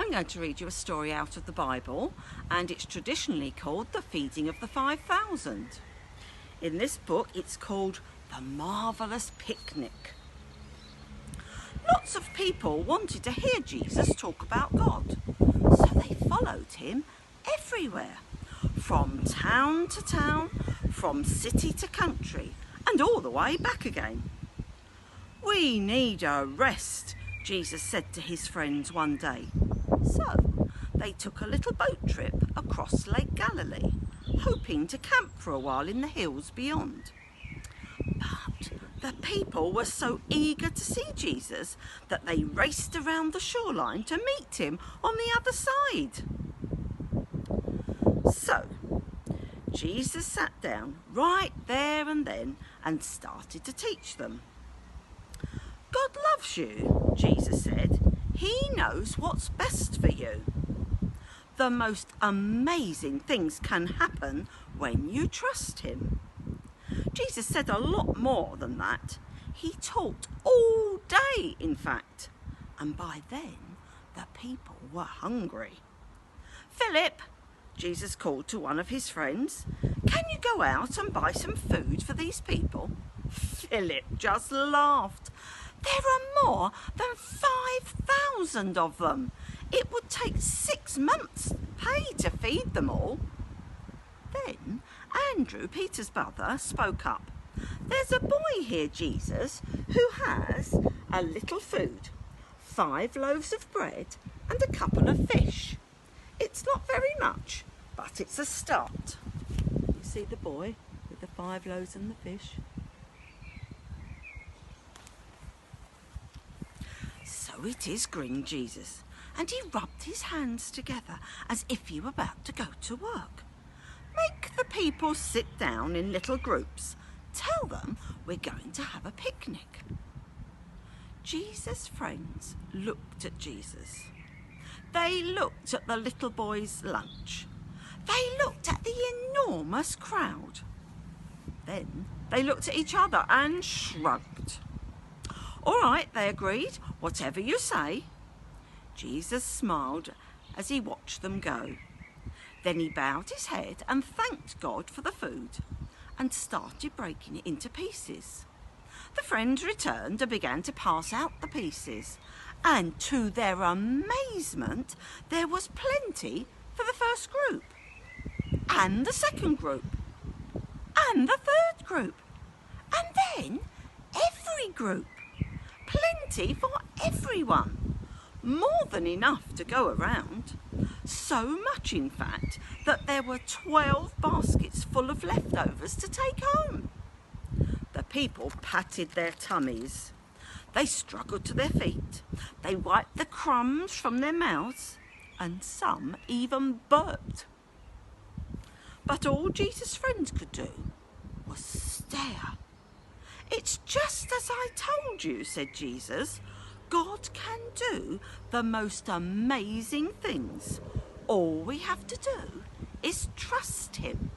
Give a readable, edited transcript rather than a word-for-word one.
I'm going to read you a story out of the Bible, and it's traditionally called The Feeding of the 5,000. In this book, it's called The Marvellous Picnic. Lots of people wanted to hear Jesus talk about God, so they followed him everywhere, from town to town, from city to country, and all the way back again. "We need a rest," Jesus said to his friends one day. So they took a little boat trip across Lake Galilee, hoping to camp for a while in the hills beyond. But the people were so eager to see Jesus that they raced around the shoreline to meet him on the other side. So Jesus sat down right there and then and started to teach them. "God loves you," Jesus said. "He knows what's best for you. The most amazing things can happen when you trust him." Jesus said a lot more than that. He talked all day, in fact, and by then the people were hungry. "Philip," Jesus called to one of his friends, "can you go out and buy some food for these people?" Philip just laughed. "There are more than 5,000 of them. It would take 6 months' pay to feed them all." Then Andrew, Peter's brother, spoke up. "There's a boy here, Jesus, who has a little food, 5 loaves of bread and a couple of fish. It's not very much, but it's a start." You see the boy with the 5 loaves and the fish? "So it is," grinned Jesus, and he rubbed his hands together as if he were about to go to work. "Make the people sit down in little groups. Tell them we're going to have a picnic." Jesus' friends looked at Jesus. They looked at the little boy's lunch. They looked at the enormous crowd. Then they looked at each other and shrugged. "All right," they agreed, "whatever you say." Jesus smiled as he watched them go. Then he bowed his head and thanked God for the food and started breaking it into pieces. The friends returned and began to pass out the pieces, and to their amazement, there was plenty for the first group, and the second group, and the third group, and then every group. Plenty for everyone. More than enough to go around. So much, in fact, that there were 12 baskets full of leftovers to take home. The people patted their tummies. They struggled to their feet. They wiped the crumbs from their mouths, and some even burped. But all Jesus' friends could do was stare. "It's just as I told you," said Jesus. "God can do the most amazing things. All we have to do is trust him."